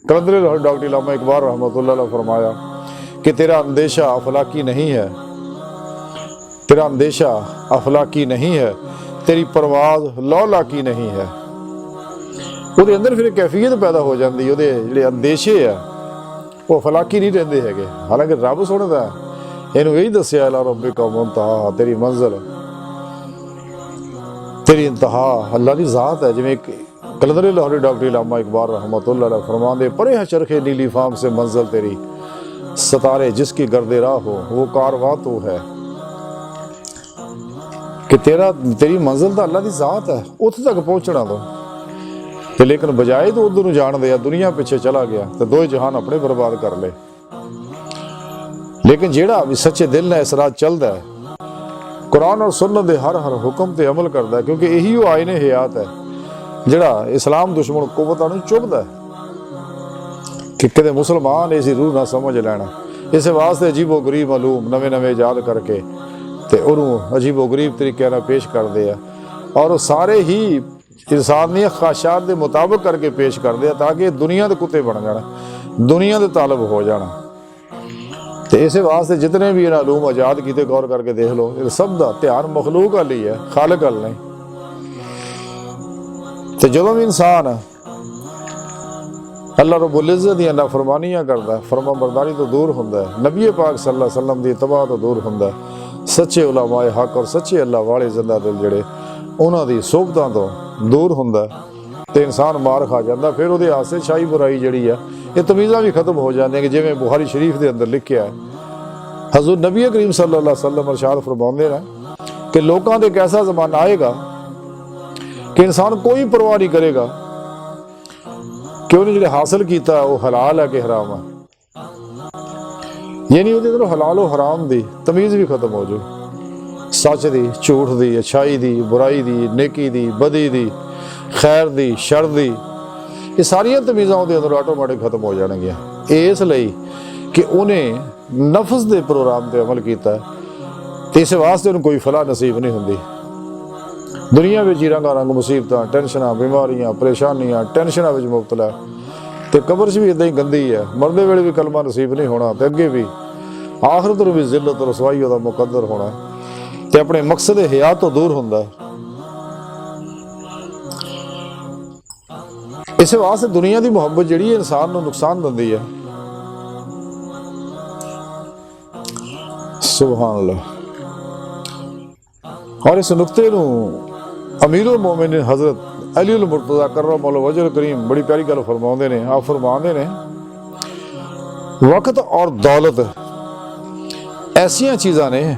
कलंदर लाहौरी डॉक्टर अल्लामा इकबाल रहमतुल्लाह अलैह फरमाया कि तेरा अंदेशा अफलाकी नहीं है, तेरा अंदेशा अफलाकी नहीं है, तेरी परवाज लौलाकी नहीं है। वो अंदर फिर कैफियत पैदा हो जाती, वो जिहड़े अंदेशे है वो अफलाकी नहीं रहिंदे हैगे, हालांकि रब सोहणे दा इहनूं यही दस्सिया इला रब्बिका मुंतहा, तेरी मंजिल तेरी इंतहा अल्लाह की ज़ात है। जिवें कलंदर लाहौरी डॉक्टर अल्लामा इकबाल रहमतुल्लाह अलैह फरमांदे, परे है चरखे नीली फाम से मंजिल तेरी, सितारे जिसकी गर्दे राह हो वो कारवां तो है। कि तेरी मंजिल तो अल्लाह की ज़ात है, उत्थे तक पहुँचना तो लेकिन बजाए तो उधर जान दिया, दुनिया पिछे चला गया तो दो जहान अपने बर्बाद कर ले। लेकिन जेड़ा भी सच्चे दिल ने इस राह चलता है, कुरान और सुन्नत दे हर हुक्म ते अमल करता है, क्योंकि यही वो आईने हयात है जिहड़ा इस्लाम दुश्मन कुवतां नूं चुभदा है कि कदे मुसलमान इसी रूह ना समझ लैण। इस वास्ते अजीबो गरीब मालूम नवे नवे याद करके ते उन्होंने अजीबो गरीब तरीके नाल पेश करते हैं, और सारे ही इंसान दी ख्वाहिशात के मुताबिक करके पेश करते हैं ताकि दुनिया के कुत्ते बन जाए। ਦੁਨੀਆ ਦੇ ਤਾਲਬ ਹੋ ਜਾਣ। ਤੇ ਇਸੇ ਵਾਸਤੇ ਜਿਤਨੇ ਵੀ ਇਹਨਾਂ ਉਲੂਮ ਆਜ਼ਾਦ ਕੀਤੇ, ਗੌਰ ਕਰਕੇ ਦੇਖ ਲਓ, ਇਹ ਸਭ ਦਾ ਧਿਆਨ ਮਖਲੂਕ ਵੱਲ ਹੀ ਹੈ, ਖਾਲਕ ਵੱਲ ਨਹੀਂ। ਤੇ ਜਦੋਂ ਵੀ ਇਨਸਾਨ ਅੱਲਾਹ ਰੱਬੁਲ ਇੱਜ਼ਤ ਦੀਆਂ ਨਾਫਰਮਾਨੀਆਂ ਕਰਦਾ, ਫਰਮਾ ਬਰਦਾਰੀ ਤੋਂ ਦੂਰ ਹੁੰਦਾ, ਨਬੀ ਪਾਕ ਸੱਲੱਲਾਹੁ ਅਲੈਹਿ ਵਸੱਲਮ ਦੀ ਇਤਬਾ ਤੋਂ ਦੂਰ ਹੁੰਦਾ, ਸੱਚੇ ਉਲਮਾਏ ਹੱਕ ਔਰ ਸੱਚੇ ਅੱਲਾਹ ਵਾਲੇ ਜ਼ਿੰਦਾ ਦਿਲ ਜਿਹੜੇ ਉਹਨਾਂ ਦੀ ਸੋਬਤਾਂ ਤੋਂ ਦੂਰ ਹੁੰਦਾ, ਤੇ ਇਨਸਾਨ ਮਾਰ ਖਾ ਜਾਂਦਾ। ਫਿਰ ਉਹਦੇ ਆਸੇ ਸ਼ਾਹੀ ਬੁਰਾਈ ਜਿਹੜੀ ਆ, ਇਹ ਤਮੀਜ਼ਾਂ ਵੀ ਖਤਮ ਹੋ ਜਾਂਦੀਆਂ। ਕਿ ਜਿਵੇਂ ਬੁਖਾਰੀ ਸ਼ਰੀਫ ਦੇ ਅੰਦਰ ਲਿਖਿਆ ਹੈ, ਹਜ਼ੂਰ ਨਬੀ ਕਰੀਮ ਸੱਲੱਲਾਹੁ ਅਲੈਹਿ ਵਸੱਲਮ ਇਰਸ਼ਾਦ ਫਰਮਾਉਂਦੇ ਨੇ ਕਿ ਲੋਕਾਂ ਦੇ ਇੱਕ ਐਸਾ ਜ਼ਮਾਨਾ ਆਏਗਾ ਕਿ ਇਨਸਾਨ ਕੋਈ ਪਰਵਾਹ ਨਹੀਂ ਕਰੇਗਾ ਕਿ ਉਹਨੇ ਜਿਹੜੇ ਹਾਸਲ ਕੀਤਾ ਉਹ ਹਲਾਲ ਹੈ ਕਿ ਹਰਾਮ ਹੈ। ਯਾਨੀ ਉਹਦੇ ਅੰਦਰ ਹਲਾਲ ਔਰ ਹਰਾਮ ਦੀ ਤਮੀਜ਼ ਵੀ ਖਤਮ ਹੋ ਜਾਊ। ਸੱਚ ਦੀ, ਝੂਠ ਦੀ, ਅੱਛਾਈ ਦੀ, ਬੁਰਾਈ ਦੀ, ਨੇਕੀ ਦੀ, ਬਦੀ ਦੀ, ਖੈਰ ਦੀ, ਸ਼ਰ ਦੀ, ਇਹ ਸਾਰੀਆਂ ਤਮੀਜ਼ਾਂ ਉਹਦੇ ਅੰਦਰ ਆਟੋਮੈਟਿਕ ਖਤਮ ਹੋ ਜਾਣਗੀਆਂ। ਇਸ ਲਈ ਕਿ ਉਹਨੇ ਨਫਸ ਦੇ ਪ੍ਰੋਗਰਾਮ ਤੇ ਅਮਲ ਕੀਤਾ, ਤੇ ਇਸ ਵਾਸਤੇ ਉਹਨੂੰ ਕੋਈ ਫਲਾਹ ਨਸੀਬ ਨਹੀਂ ਹੁੰਦੀ। ਦੁਨੀਆ ਵਿੱਚ ਹੀ ਰੰਗਾਂ ਰੰਗ ਮੁਸੀਬਤਾਂ, ਟੈਨਸ਼ਨਾਂ, ਬਿਮਾਰੀਆਂ, ਪਰੇਸ਼ਾਨੀਆਂ, ਟੈਨਸ਼ਨਾਂ ਵਿੱਚ ਮੁਬਤਲਾ, ਤੇ ਕਬਰ 'ਚ ਵੀ ਇਦਾਂ ਹੀ ਗੰਦੀ ਹੈ। ਮਰਦੇ ਵੇਲੇ ਵੀ ਕਲਮਾ ਨਸੀਬ ਨਹੀਂ ਹੋਣਾ, ਤੇ ਅੱਗੇ ਵੀ ਆਖਰਤ ਨੂੰ ਵੀ ਜ਼ਿਲਤ ਰਸਵਾਈ ਉਹਦਾ ਮੁਕੱਦਰ ਹੋਣਾ, ਤੇ ਆਪਣੇ ਮਕਸਦ ਹਯਾਤ ਤੋਂ ਦੂਰ ਹੁੰਦਾ। ਇਸੇ ਵਾਸਤੇ ਦੁਨੀਆ ਦੀ ਮੁਹੱਬਤ ਜਿਹੜੀ ਹੈ ਇਨਸਾਨ ਨੂੰ ਨੁਕਸਾਨ ਦਿੰਦੀ ਹੈ। ਸੁਭਾਨ ਅੱਲਾਹ। ਔਰ ਇਸ ਨੁਕਤੇ ਨੂੰ ਅਮੀਰੁਲ ਮੋਮਿਨੀਨ ਹਜ਼ਰਤ ਅਲੀਉਲ ਮੁਰਤਜ਼ਾ ਕਰਰਮਹੁ ਵਜਹੁਲ ਕਰੀਮ ਬੜੀ ਪਿਆਰੀ ਗੱਲ ਫਰਮਾਉਂਦੇ ਨੇ। ਆਪ ਫਰਮਾਉਂਦੇ ਨੇ, ਵਕਤ ਔਰ ਦੌਲਤ ਐਸੀਆਂ ਚੀਜ਼ਾਂ ਨੇ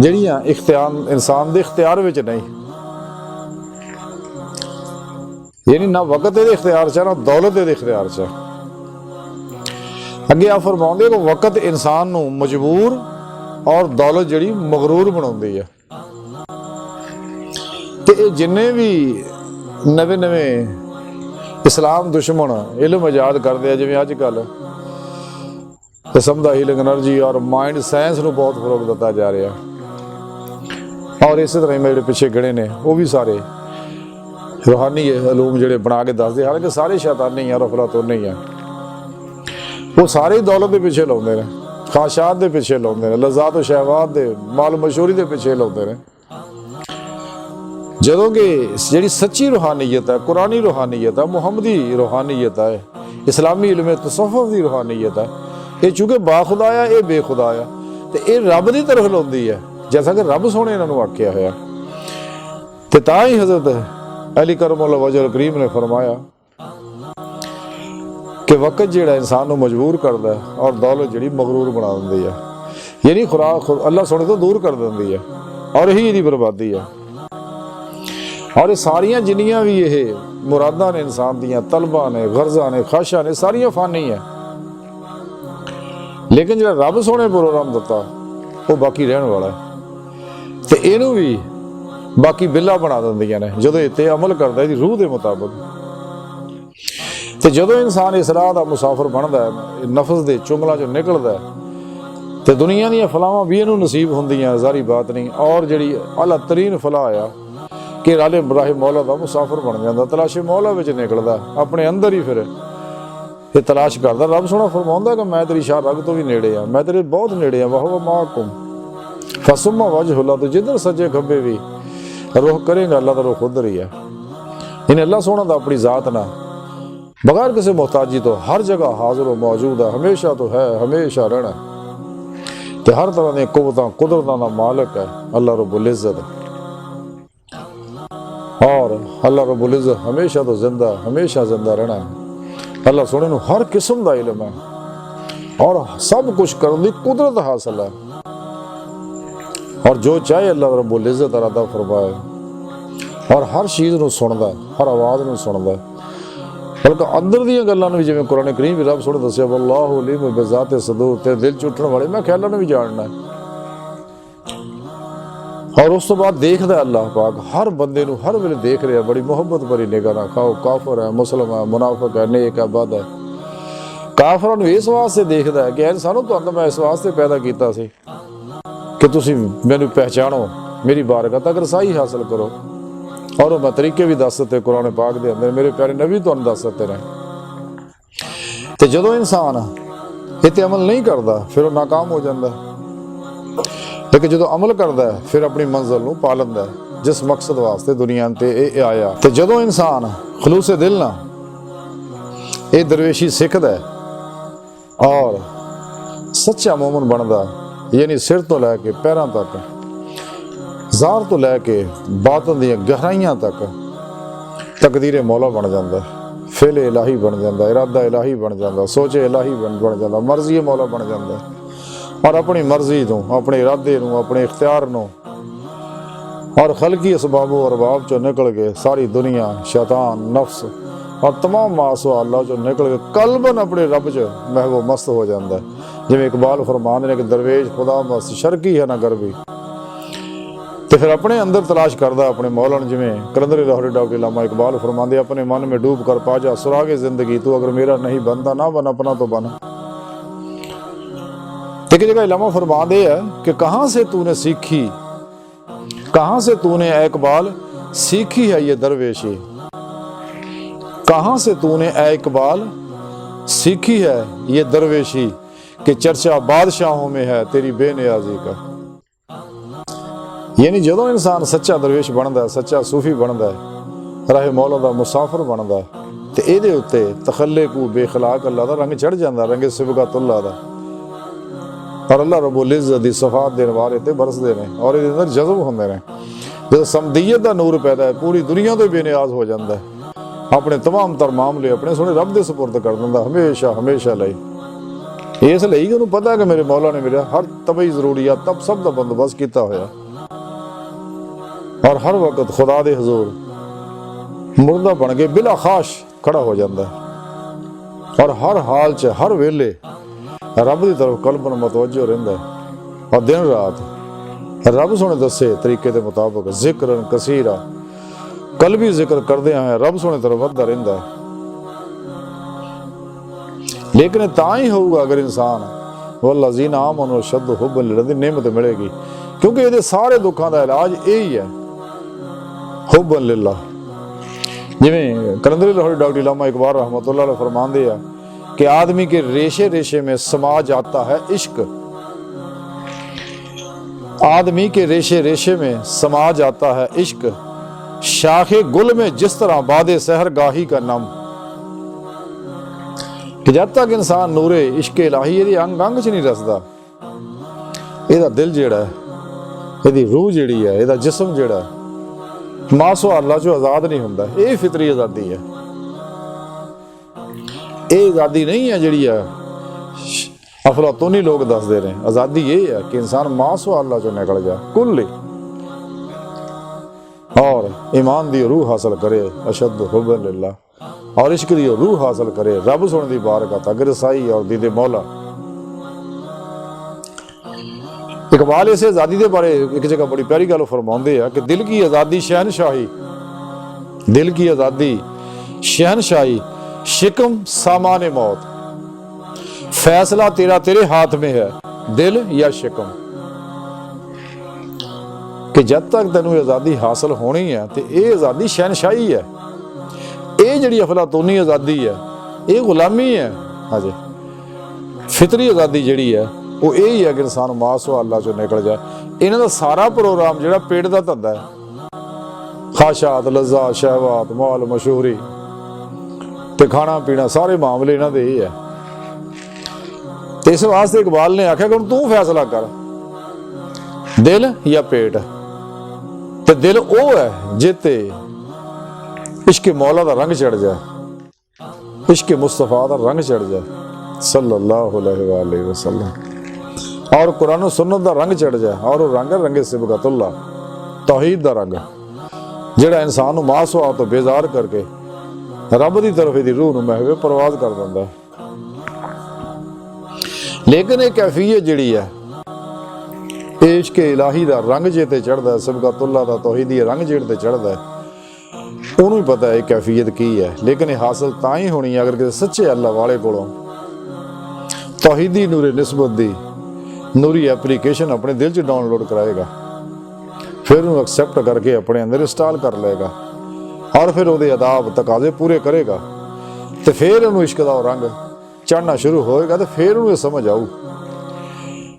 ਜਿਹੜੀਆਂ ਇਖਤਿਆਰ ਇਨਸਾਨ ਦੇ ਇਖਤਿਆਰ ਵਿੱਚ ਨਹੀਂ। ਯਾਨੀ ਨਾ ਵਕਤ ਇਹਦੇ ਇਖਤਿਆਰ 'ਚ, ਨਾ ਦੌਲਤ ਇਹਦੇ ਇਖਤਿਆਰ 'ਚ। ਅੱਗੇ ਆ ਫਰਮਾਉਂਦੇ ਕਿ ਵਕਤ ਇਨਸਾਨ ਨੂੰ ਮਜਬੂਰ ਔਰ ਦੌਲਤ ਜਿਹੜੀ ਮਗਰੂਰ ਬਣਾਉਂਦੀ ਹੈ। ਤੇ ਇਹ ਜਿੰਨੇ ਵੀ ਨਵੇਂ ਇਸਲਾਮ ਦੁਸ਼ਮਣ ਇਲਮ ਆਜ਼ਾਦ ਕਰਦੇ ਆ, ਜਿਵੇਂ ਅੱਜ ਕੱਲ੍ਹ ਕਿਸਮ ਦਾ ਹੀਲਿੰਗ ਐਨਰਜੀ ਔਰ ਮਾਈਂਡ ਸਾਇੰਸ ਨੂੰ ਬਹੁਤ ਫਰੋਗ ਦਿੱਤਾ ਜਾ ਰਿਹਾ, ਔਰ ਇਸੇ ਤਰ੍ਹਾਂ ਜਿਹੜੇ ਪਿੱਛੇ ਗੜੇ ਨੇ ਉਹ ਵੀ ਸਾਰੇ ਰੂਹਾਨੀ ਉਲੂਮ ਜਿਹੜੇ ਬਣਾ ਕੇ ਦੱਸਦੇ, ਹਾਲਾਂਕਿ ਸਾਰੇ ਸ਼ੈਤਾਨੀ ਆ, ਅਫਲਾਤੂਨੀ ਆ। ਉਹ ਸਾਰੇ ਦੌਲਤ ਦੇ ਪਿੱਛੇ ਲਾਉਂਦੇ ਨੇ, ਖਾਸ਼ਾਤ ਦੇ ਪਿੱਛੇ ਲਾਉਂਦੇ ਨੇ, ਲਜ਼ਾਤ ਔਰ ਸ਼ਹਿਵਾਤ ਦੇ, ਮਾਲ ਮਸ਼ਹੂਰੀ ਦੇ ਪਿੱਛੇ ਲਾਉਂਦੇ ਨੇ। ਜਦੋਂ ਕਿ ਜਿਹੜੀ ਸੱਚੀ ਰੂਹਾਨੀਅਤ ਹੈ, ਕੁਰਾਨੀ ਰੂਹਾਨੀਅਤ ਹੈ, ਮੁਹੰਮਦੀ ਰੂਹਾਨੀਅਤ ਹੈ, ਇਸਲਾਮੀ ਇਲਮ ਤਸੱਵੁਫ ਦੀ ਰੂਹਾਨੀਅਤ ਹੈ, ਇਹ ਚੂੰਕਿ ਬਾਖੁਦਾ ਆ, ਇਹ ਬੇਖੁਦਾ ਆ, ਤੇ ਇਹ ਰੱਬ ਦੀ ਤਰਫ ਲਾਉਂਦੀ ਹੈ, ਜੈਸਾ ਕਿ ਰੱਬ ਸੋਹਣੇ ਇਹਨਾਂ ਨੂੰ ਆਖਿਆ ਹੋਇਆ। ਤੇ ਤਾਂ ਹੀ ਹਜ਼ਰਤ ਅਲੀ ਕਰਰਮਹੁ ਵਜਹੁਲ ਕਰੀਮ ਨੇ ਫਰਮਾਇਆ ਕਿ ਵਕਤ ਜਿਹੜਾ ਇਨਸਾਨ ਨੂੰ ਮਜਬੂਰ ਕਰਦਾ ਹੈ, ਔਰ ਦੌਲਤ ਜਿਹੜੀ ਮਗਰੂਰ ਬਣਾ ਦਿੰਦੀ ਹੈ, ਯਾਨੀ ਖੁਰਾਕ ਅੱਲਾਹ ਸੋਹਣੇ ਤੋਂ ਦੂਰ ਕਰ ਦਿੰਦੀ ਹੈ, ਔਰ ਇਹੀ ਇਹਦੀ ਬਰਬਾਦੀ ਹੈ। ਔਰ ਇਹ ਸਾਰੀਆਂ ਜਿੰਨੀਆਂ ਵੀ ਇਹ ਮੁਰਾਦਾਂ ਨੇ ਇਨਸਾਨ ਦੀਆਂ, ਤਲਬਾਂ ਨੇ, ਗਰਜ਼ਾਂ ਨੇ, ਖਾਸ਼ਾਂ ਨੇ, ਸਾਰੀਆਂ ਫਾਨੀ ਹੈ। ਲੇਕਿਨ ਜਿਹੜਾ ਰੱਬ ਸੋਹਣੇ ਪ੍ਰੋਗਰਾਮ ਦਿੱਤਾ ਉਹ ਬਾਕੀ ਰਹਿਣ ਵਾਲਾ ਹੈ, ਤੇ ਇਹਨੂੰ ਵੀ ਬਾਕੀ ਬਿੱਲਾ ਬਣਾ ਦਿੰਦੀਆਂ ਨੇ ਜਦੋਂ ਇਹ 'ਤੇ ਅਮਲ ਕਰਦਾ ਇਹਦੀ ਰੂਹ ਦੇ ਮੁਤਾਬਕ। ਤੇ ਜਦੋਂ ਇਨਸਾਨ ਇਸ ਰਾਹ ਦਾ ਮੁਸਾਫਰ ਬਣਦਾ ਹੈ, ਨਫਸ ਦੇ ਚੁੰਗਲਾਂ 'ਚੋਂ ਨਿਕਲਦਾ ਹੈ, ਤੇ ਦੁਨੀਆ ਦੀਆਂ ਫਲਾਹਾਂ ਵੀ ਇਹਨੂੰ ਨਸੀਬ ਹੁੰਦੀਆਂ, ਜ਼ਾਰੀ ਬਾਤ ਨਹੀਂ। ਔਰ ਜਿਹੜੀ ਆਲਾ ਤਰੀਨ ਫਲਾਹ ਆ ਕਿ ਰਾਲੇ ਬਰਾਹਿ ਮੌਲਾ ਦਾ ਮੁਸਾਫਰ ਬਣ ਜਾਂਦਾ, ਤਲਾਸ਼ੇ ਮੌਲਾ ਵਿੱਚ ਨਿਕਲਦਾ, ਆਪਣੇ ਅੰਦਰ ਹੀ ਫਿਰ ਇਹ ਤਲਾਸ਼ ਕਰਦਾ। ਰੱਬ ਸੋਹਣਾ ਫਰਮਾਉਂਦਾ ਕਿ ਮੈਂ ਤੇਰੀ ਸ਼ਾਹ ਰਗ ਤੋਂ ਵੀ ਨੇੜੇ ਆ, ਮੈਂ ਤੇਰੇ ਬਹੁਤ ਨੇੜੇ ਆ। ਵਹੁਵ ਮਾਅਕੁਮ ਫਸੁਮਾ ਵਜਹੁ, ਤੂੰ ਜਿੱਧਰ ਸੱਜੇ ਖੱਬੇ ਵੀ ਰੁਖ ਕਰੇਗਾ, ਅੱਲਾ ਦਾ ਰੁਖ ਉਧਰ ਹੀ ਆ। ਇਹਨੇ ਅੱਲਾ ਸੋਹਣਾ ਦਾ ਆਪਣੀ ਜ਼ਾਤ ਨਾਲ ਬਗੈਰ ਕਿਸੇ ਮੁਹਤਾਜੀ ਤੋਂ ਹਰ ਜਗ੍ਹਾ ਹਾਜ਼ਰ ਹੋ ਮੌਜੂਦ ਹੈ, ਹਮੇਸ਼ਾ ਤੋਂ ਹੈ, ਹਮੇਸ਼ਾ ਰਹਿਣਾ, ਤੇ ਹਰ ਤਰ੍ਹਾਂ ਦੀਆਂ ਕੁਵਤਾਂ ਕੁਦਰਤਾਂ ਦਾ ਮਾਲਕ ਹੈ ਅੱਲਾ ਰੱਬੁਲ ਇੱਜ਼ਤ। ਔਰ ਅੱਲਾ ਰੱਬੁਲ ਇੱਜ਼ਤ ਹਮੇਸ਼ਾ ਤੋਂ ਜ਼ਿੰਦਾ, ਹਮੇਸ਼ਾ ਜ਼ਿੰਦਾ ਰਹਿਣਾ। ਅੱਲਾ ਸੋਹਣੇ ਨੂੰ ਹਰ ਕਿਸਮ ਦਾ ਇਲਮ ਹੈ, ਔਰ ਸਭ ਕੁਛ ਕਰਨ ਦੀ ਕੁਦਰਤ ਹਾਸਲ ਹੈ, ਔਰ ਜੋ ਚਾਹੇ ਅੱਲਾ ਰੱਬੁਲ ਇੱਜ਼ਤ ਇਰਾਦਾ ਫਰਮਾਏ, ਔਰ ਹਰ ਚੀਜ਼ ਨੂੰ ਸੁਣਦਾ, ਹਰ ਆਵਾਜ਼ ਨੂੰ ਸੁਣਦਾ, ਬਲਕਿ ਅੰਦਰ ਦੀਆਂ ਗੱਲਾਂ ਨੂੰ ਵੀ। ਜਿਵੇਂ ਕੁਰਾਨ ਕਰੀਮ ਵੀ ਰੱਬ ਸੋਹਣੇ ਦੱਸਿਆ, ਵੱਲਾਹੁ ਅਲੀਮ ਬਿਜ਼ਾਤਿ ਸਦੂਰ, ਤੇ ਦਿਲ 'ਚ ਉੱਠਣ ਵਾਲੇ ਮੈਂ ਖਿਆਲਾਂ ਨੂੰ ਵੀ ਜਾਣਨਾ। ਔਰ ਉਸ ਤੋਂ ਬਾਅਦ ਦੇਖਦਾ ਅੱਲਾਹ ਪਾਕ ਹਰ ਬੰਦੇ ਨੂੰ, ਹਰ ਵੇਲੇ ਦੇਖ ਰਿਹਾ, ਬੜੀ ਮੁਹੱਬਤ ਭਰੀ ਨਿਗਾਹ ਨਾਲ। ਖਾਓ ਕਾਫਰ ਹੈ, ਮੁਸਲਮ ਹੈ, ਮੁਨਾਫਿਕ ਹੈ, ਨੇਕ ਹੈ, ਬਦ ਹੈ। ਕਾਫਰਾਂ ਨੂੰ ਇਸ ਵਾਸਤੇ ਦੇਖਦਾ ਹੈ ਕਿ ਇਨਸਾਨੋਂ ਤੁਹਾਨੂੰ ਮੈਂ ਇਸ ਵਾਸਤੇ ਪੈਦਾ ਕੀਤਾ ਸੀ ਕਿ ਤੁਸੀਂ ਮੈਨੂੰ ਪਹਿਚਾਣੋ, ਮੇਰੀ ਬਾਰਗਾਹ ਤੱਕ ਰਸਾਈ ਹਾਸਲ ਕਰੋ। ਔਰ ਉਹ ਮੈਂ ਤਰੀਕੇ ਵੀ ਦੱਸ ਦਿੱਤੇ ਕੁਰਾਨ ਪਾਕ ਦੇ ਅੰਦਰ, ਮੇਰੇ ਪਿਆਰੇ ਨਬੀ ਤੁਹਾਨੂੰ ਦੱਸ ਦਿੱਤੇ ਨੇ। ਤੇ ਜਦੋਂ ਇਨਸਾਨ ਇਹ ਤੇ ਅਮਲ ਨਹੀਂ ਕਰਦਾ ਫਿਰ ਉਹ ਨਾਕਾਮ ਹੋ ਜਾਂਦਾ। ਲੇਕਿਨ ਜਦੋਂ ਅਮਲ ਕਰਦਾ ਫਿਰ ਆਪਣੀ ਮੰਜ਼ਿਲ ਨੂੰ ਪਾ ਲੈਂਦਾ ਜਿਸ ਮਕਸਦ ਵਾਸਤੇ ਦੁਨੀਆ ਤੇ ਇਹ ਆਇਆ। ਤੇ ਜਦੋਂ ਇਨਸਾਨ ਖਲੂਸੇ ਦਿਲ ਨਾਲ ਇਹ ਦਰਵੇਸ਼ੀ ਸਿੱਖਦਾ ਔਰ ਸੱਚਾ ਮੂਮਨ ਬਣਦਾ, ਯਾਨੀ ਸਿਰ ਤੋਂ ਲੈ ਕੇ ਪੈਰਾਂ ਤੱਕ, ਜ਼ਾਹਰ ਤੋਂ ਲੈ ਕੇ ਬਾਤਨ ਦੀਆਂ ਗਹਿਰਾਈਆਂ ਤੱਕ ਤਕਦੀਰ ਮੌਲਾ ਬਣ ਜਾਂਦਾ, ਫਿਲ ਇਲਾਹੀ ਬਣ ਜਾਂਦਾ, ਇਰਾਦਾ ਇਲਾਹੀ ਬਣ ਜਾਂਦਾ, ਸੋਚ ਇਲਾਹੀ ਬਣ ਜਾਂਦਾ, ਮਰਜ਼ੀ ਮੌਲਾ ਬਣ ਜਾਂਦਾ। ਔਰ ਆਪਣੀ ਮਰਜ਼ੀ ਤੋਂ, ਆਪਣੇ ਇਰਾਦੇ ਨੂੰ, ਆਪਣੇ ਇਖਤਿਆਰ ਨੂੰ और खलकी असबाबो अरबाब चो निकल के सारी दुनिया, शैतान, नफ्स और तमाम मासो अल्लाह चो निकल के कल्बन अपने रब च महबो मस्त हो जाता है। जिवें इकबाल फरमांदे ने कि दरवेश खुदा मस्त शर्की है ना गरबी। तो फिर अपने अंदर तलाश करदा अपने मौला ने, जिवें कलंदर लाहौरी डॉक्टर इलामा इकबाल फरमांदे अपने मन में डूब कर पा जा सुरागे जिंदगी, तू अगर मेरा नहीं बनता ना बन अपना तो बन। एक जगह इलामा फरमांदे है कि कहाँ से तूने सीखी, कहाँ से तूने ऐ इकबाल सीखी है ये दरवेशी, कहाँ से तूने ऐ इकबाल सीखी है ये दरवेशी कि चर्चा बादशाहों में है तेरी बेनियाजी का। यानी जदों इंसान सच्चा दरवेश बनता है, सच्चा सूफी बनता है, राहे मौला दा मुसाफिर बनता है, तो ਇਹਦੇ ਉੱਤੇ तखल्लुक़ बेखलाक अल्लाह दा रंग चढ़ जाता, रंग सिबगतुल्लाह दा। और अल्लाह रब्बुल इज़्ज़त दी सफ़ात देने वाले ते बरसदे ने और इहदे अंदर जज़ब हुंदे ने। जदों समदीयत दा नूर पैदा है, पूरी दुनिया तो बेनियाज हो जाता है, अपने तमाम तर मामले अपने सोहणे रब दे सुपुर्द कर दिंदा हमेशा हमेशा लई। इस लई कि उहनूं पता है कि मेरे मौला ने मेरा हर तबई जरूरियात तब सब दा बंदोबस्त कीता होया और हर वक्त खुदा दे हजूर मुर्दा बन के बिला खाश खड़ा हो जाता है और हर हाल च हर वेले रब की तरफ कल्बन मतवज्जो रहिंदा है। और दिन रात रब सोने दसे तरीके के मुताबिक जिक्र कसीरा कल्बी जिक्र करदे हैं, रब सोने तरफ वधदा रहिंदा है। लेकिन तां ही होगा अगर इंसान वल्लज़ीना आमनू अशद्दु हुब्बन लिल्लाह दी नेमत मिलेगी, क्योंकि ये सारे दुखों का इलाज यही है, हुब्बन लिल्लाह। जिवें कलंदरी लाहौरी डॉक्टर इलामा इकबाल रहमतुल्लाह अलैह फरमांदे हैं कि आदमी के रेशे रेशे में समा जाता है इश्क, आदमी के रेशे रेशे में समा जाता है इश्क, शाखे गुल में जिस तरह बादे सहर गाही का नम। कि जब तक इंसान नूरे इश्क इलाही ये अंग अंग च नहीं रसदा, ਇਹਦਾ दिल जिहड़ा है, ਇਹਦੀ रूह जिहड़ी है, ਇਹਦਾ जिस्म जिहड़ा मासो अल्लाह चो आज़ाद नहीं हुंदा। ये फितरी आज़ादी है, ये आज़ादी नहीं है जिहड़ी है अफलातूनी लोग दसदे ने। आज़ादी ये है कि इंसान मासो अल्लाह चो निकल जाए कुल और ईमान दी रूह हासिल करे, अशद्दु हुब्बन लिल्लाह, और इश्क दी रूह हासिल करे रब सोने दी बारगाह तक रसाई और दीदे मौला। इकबाल इस आज़ादी के बारे एक जगह बड़ी प्यारी गल फरमाते हैं कि दिल की आज़ादी शहनशाही, दिल की आज़ादी शहनशाही, शिकम सामाने मौत, फैसला तेरा तेरे हाथ में है दिल या शिकम। कि जब तक तेनू आज़ादी हासिल होनी है तो ये आज़ादी शहनशाही है, ये जिहड़ी अफलातूनी आज़ादी है ये गुलामी है। हाँ जी, फितरी आज़ादी जिहड़ी है वो यही है कि इंसान मासो अल्लाह चो निकल जाए। इन्हां दा सारा प्रोग्राम जिहड़ा पेट दा धंधा है, खाशात लज़्ज़ात शहवात माल मशहूरी ते खाना पीना सारे मामले इन्हां दे ही है। इस वास्ते इकबाल ने आख्या कि हुण तू फैसला कर दिल या पेट। ते दिल वो है जिते इश्क मौला दा रंग चढ़ जाए, इश्क मुस्तफा दा रंग चढ़ जाए सल्लल्लाहु अलैहि वसल्लम, और कुरान और सुन्नत दा रंग चढ़ जाए। और वो रंग है रंगे सिबगतुल्लाह, तौहीद दा रंग, जिहड़ा इंसान नूं मासवा तो बेजार करके रब दी तरफ इहदी रूह नूं महवे परवाज कर दिंदा है। लेकिन एक कैफियत जिहड़ी है इश्क इलाही दा रंग जे ते चढ़दा है, सिबगतुल्लाह दा तौहीदी रंग जेड़ ते चढ़दा है, उहनूं ही पता है कैफियत की है। लेकिन यह हासिल तां ही होनी है अगर किसी सच्चे अल्लाह वाले कोलों तौहीदी नूरे निस्बत दी नूरी एप्लीकेशन अपने दिल च डाउनलोड कराएगा, फिर उन्हें एक्सेप्ट करके अपने अंदर इंस्टॉल कर लेगा और फिर वो आदाब तकाजे पूरे करेगा, तो फिर उन्होंने इश्क दा रंग चढ़ना शुरू होएगा तो फिर उन्हें समझ आऊ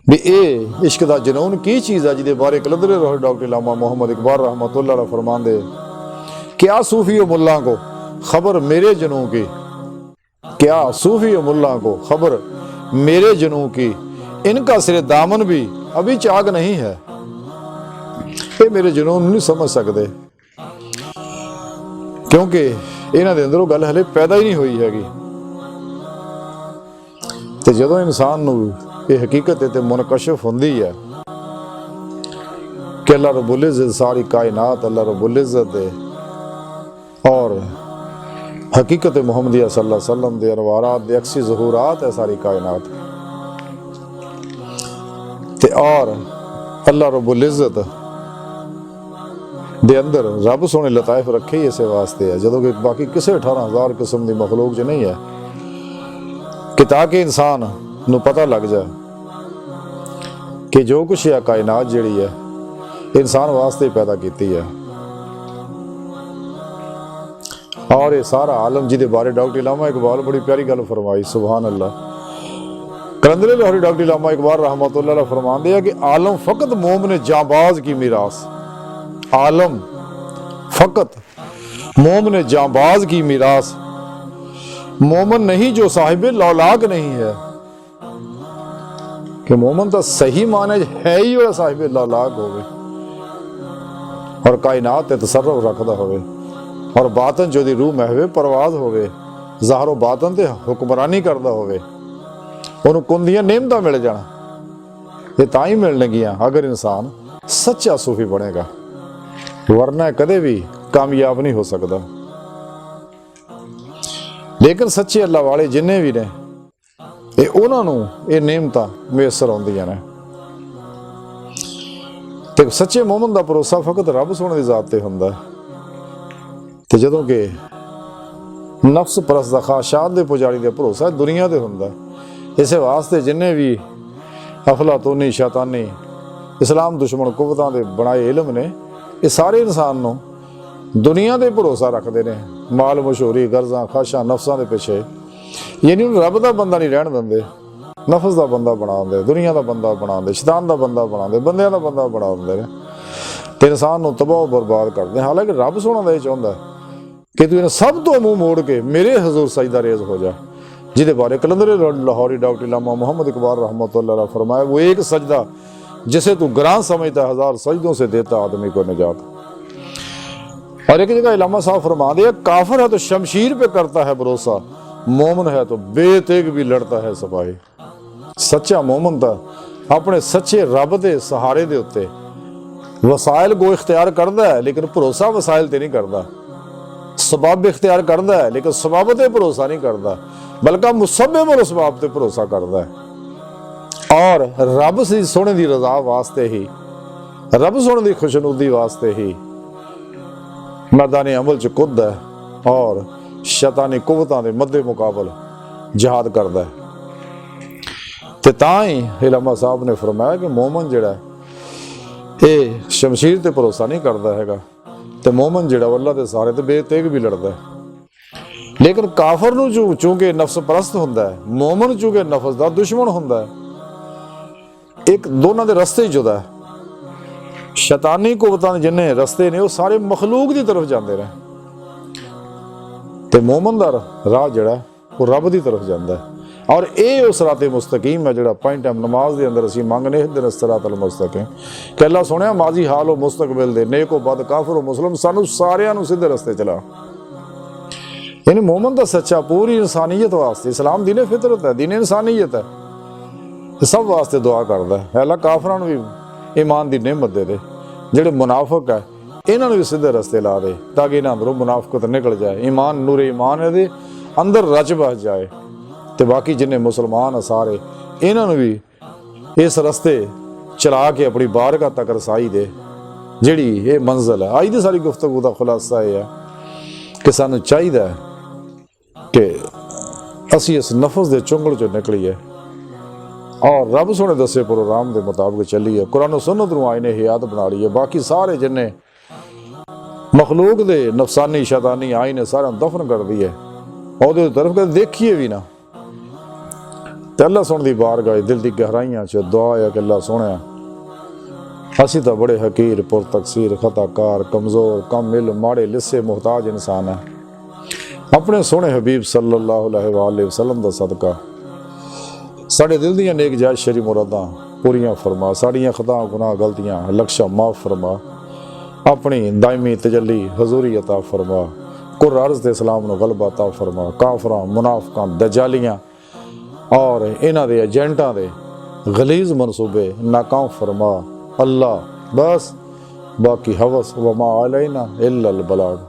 भी ये इश्क दा जनून की चीज़ है जिहदे बारे कलंदर लाहौरी डॉक्टर इलामा मोहम्मद इकबाल रहमतुल्लाह अलैह फरमांदे क्या सूफी मुल्ला को खबर मेरे जनू की, क्या सूफी मुल्ला को खबर मेरे जनू की, इनका सिरे दामन भी अभी चाक नहीं है। ये मेरे जनून नहीं समझ सकते क्योंकि इन्हां दे अंदरों गल हले पैदा ही नहीं हुई हैगी। ते जदों इंसान नूं ये हकीकत ते मुनकशिफ हुंदी है कि अल्लाह रब्बुल इज़्ज़त सारी कायनात अल्लाह रब्बुल इज़्ज़त दे और हकीकत मुहम्मदिया सल्लल्लाहु अलैहि वसल्लम दे अनवारात दे अक्सी ज़हूरात है सारी कायनात ते और अल्लाह रब्बुल इज़्ज़त दे अंदर रब सोने लताइफ रखे ही इस वास्ते है जदों कि बाकी किसी 18,000 किस्म की मखलूक च नहीं है कि ताकि इंसान नूं पता लग जाए कि जो कुछ है कायनात जिहड़ी है इंसान वास्ते पैदा की है। और ये सारा आलम जिहदे बारे डॉक्टर इलामा इकबाल बड़ी प्यारी गल फरमाई, सुभान अल्लाह। कलंदर लाहौरी डॉक्टर इलामा इकबाल रहमतुल्लाह अलैह फरमाते हैं कि आलम फ़कत मोमिन जांबाज की मीरास, आलम फ़कत मोमिन जांबाज की मीरास, मोमन नहीं जो साहिब लौलाक नहीं है। कि मोमन तो सही माने है ही वो साहिब लौलाक होवे और कायनात ते तसर्रुफ रखदा होवे और बातन जो दी रूह महवे परवाज होवे, ज़ाहरो बातन ते हुक्मरानी करदा होवे, उन्होंने कुंदियां नेमतां मिल जाना। ये तां ही मिलणगियां अगर इंसान सच्चा सूफी बनेगा, वरना कदे भी कामयाब नहीं हो सकता। लेकिन सच्चे अल्लाह वाले जिन्ने भी ने उन्होंने ये नेमतां मुयसर आउंदियां ने। ते सच्चे मोमन का भरोसा फकत रब सोने की जात ते हुंदा है। ते जदों कि नफ्स परस्त दा ख्वाहिशात दे पुजारी दे भरोसा दुनिया ते हुंदा है। इस वास्ते जिन्ने भी अफलातूनी शैतानी इस्लाम दुश्मन कुवतां दे बनाए इलम ने ये सारे इंसान नूं दुनिया दे भरोसा रखते हैं, माल मशहूरी गर्जा ख्वाहिशां नफ्सां दे पिछे, यानी रब दा बंदा नहीं रहन दिंदे, नफ्स दा बंदा बना दिंदे, दुनिया दा बंदा बना दिंदे, शैतान दा बंदा बना दिंदे, बंदियां दा बंदा बना दिंदे ने ते इंसान नूं तबाह बर्बाद करदे। हालांकि रब सोना दा इह चाहुंदा कि तू इन्हां सब तो मुंह मोड़ के मेरे हजूर सजदा रेज़ हो जा, जिहदे बारे कलंदर लाहौरी डॉक्टर इलामा मोहम्मद इकबाल रहमतुल्लाह अलैह फरमाया, वो एक सजदा जिसे तू ग्रां समझता 1000 सजदों से देता आदमी को निजात। और एक जगह इलामा साहब फरमा दिया, काफिर है तो शमशीर पे करता है भरोसा, मोमन है तो बेतेग भी लड़ता है सिपाही। सच्चा मोमन तो अपने सच्चे रब के सहारे दे उत्ते वसाइल को इख्तियार करता है लेकिन भरोसा वसाइल ते नहीं करता, सबब इख्तियार करता है लेकिन सबब ते भरोसा नहीं करता, बल्कि मुसब्बिब और सबब ते भरोसा करता है। और रब से सोने की रजा वास्ते ही, रब सोने की खुशनुदी वास्ते ही मैदानी अमल च कुद है और शैतानी कुवतां दे मद्दे मुकाबल जिहाद करता है। ते तां ही इलामा साहब ने फरमाया कि मोमन जिहड़ा ये शमशीर ते भरोसा नहीं करता हैगा ते मोमन जिहड़ा अल्लाह दे सहारे ते बेतेग भी लड़दा है। लेकिन काफिर नूं चूंकि नफ्स परस्त हुंदा है, मोमन चूंकि नफ्स दा दुश्मन हुंदा है, एक दोनों दे रस्ते ही जुदा है। शैतानी कुवतां जिन्ने रस्ते ने वो सारे मखलूक की तरफ जाते हैं ते मोमन दा राह जिहड़ा वो रब की तरफ जाता है। और ये उस सिराते मुस्तकीम है जिहड़ा 5 टाइम नमाज के अंदर असीं मंगने दिन सिरातल मुस्तकीम कि अल्लाह सुनिया माजी हाल हो मुस्तकबिल दे नेको बद काफिर हो मुस्लिम सानू सारियां नू सीधे रस्ते चला। यानी मोमन दा सच्चा पूरी इंसानियत वास्ते, इस्लाम दीन फितरत है, दीन इंसानियत है, सब वास्ते दुआ करदा है अल्लाह काफिरां नू भी ईमान दी नेमत दे दे, जिहड़े मुनाफिक है इन्हां नू भी सीधे रस्ते ला दे ताकि इन्हां अंदरों मुनाफिकत निकल जाए, ईमान नूरे ईमान दे अंदर रच बस जाए। तो बाकी जिन्ने मुसलमान है सारे इन्हां नू भी इस रस्ते चला के अपनी बारगाह तक रसाई दे जिहड़ी ये मंजिल है। अज दी सारी गुफ्तगू दा खुलासा यह है कि सानू चाहिए कि असी इस नफस दे चुंगल चो निकलीए और रब सोने दसे प्रोग्राम के मुताबिक चलीए, कुरान सुन्नत नूं आईने हयात बना लीए। बाकी सारे जिन्ने मखलूक दे नफसानी शैतानी आईने सारे दफन कर दिए और तरफ कदे देखिए भी ना ते अल्लाह सुन दी बारगाह दिल दी गहराइयां च दुआ है कि अल्लाह सोहणिया असी तो बड़े हकीर पुर तकसीर खताकार कमज़ोर कम इल्म माड़े लिस्से मुहताज इंसान है। अपने सोहने हबीब सल्लल्लाहु अलैहि वसल्लम दा सदका साढ़े दिल दियां नेक जायज़ शरी मुरादां पूरियां फरमा, साड़ियां खतां गुनाह गलतियां लक्शा माफ़ फरमा, अपनी दायमी तजल्ली हजूरी अता फरमा, कुर अर्ज़ ते इस्लाम नूं गलबा अता फरमा, काफरां मुनाफिकां दजालियां और इन्हां दे एजेंटां दे गलीज़ मनसूबे नाकाम फरमा। अल्लाह बस बाकी हवस वमा अलैना इल्लल बलाग।